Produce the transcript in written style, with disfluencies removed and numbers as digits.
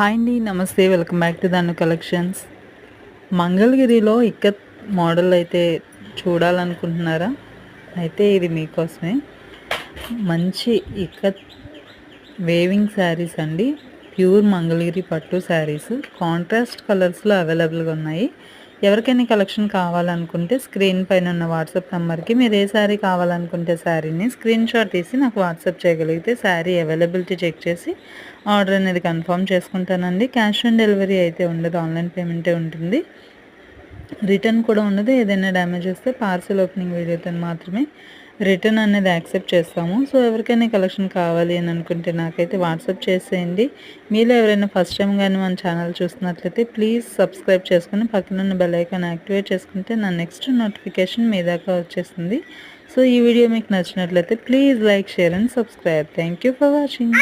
Hi అండి, నమస్తే. Welcome back to Dhanu collections. మంగళగిరిలో ఇక్కత్ మోడల్ అయితే చూడాలనుకుంటున్నారా? అయితే ఇది మీకోసమే. మంచి ఇక్కత్ వేవింగ్ శారీస్ అండి. ప్యూర్ మంగళగిరి పట్టు శారీస్ కాంట్రాస్ట్ కలర్స్లో అవైలబుల్గా ఉన్నాయి. ఎవరికైనా కలెక్షన్ కావాలనుకుంటే స్క్రీన్ పైన ఉన్న వాట్సాప్ నెంబర్కి మీరు ఏ శారీ కావాలనుకుంటే శారీని స్క్రీన్ షాట్ తీసి నాకు వాట్సాప్ చేయగలిగితే శారీ అవైలబిలిటీ చెక్ చేసి ఆర్డర్ అనేది కన్ఫర్మ్ చేసుకుంటానండి. క్యాష్ ఆన్ డెలివరీ అయితే ఉండదు, ఆన్లైన్ పేమెంటే ఉంటుంది. రిటర్న్ కూడా ఉండదు. ఏదైనా డ్యామేజ్ వస్తే పార్సల్ ఓపెనింగ్ వీడియోతో మాత్రమే రిటర్న్ అనేది యాక్సెప్ట్ చేస్తాము. సో ఎవరికైనా కలెక్షన్ కావాలి అని అనుకుంటే నాకైతే వాట్సాప్ చేసేయండి. మీలో ఎవరైనా ఫస్ట్ టైం కానీ మన ఛానల్ చూస్తున్నట్లయితే ప్లీజ్ సబ్స్క్రైబ్ చేసుకుని పక్కనున్న బెల్ ఐకాన్ యాక్టివేట్ చేసుకుంటే నా నెక్స్ట్ నోటిఫికేషన్ మీ దాకా వచ్చేస్తుంది. సో ఈ వీడియో మీకు నచ్చినట్లయితే please like, share and subscribe. Thank you for watching.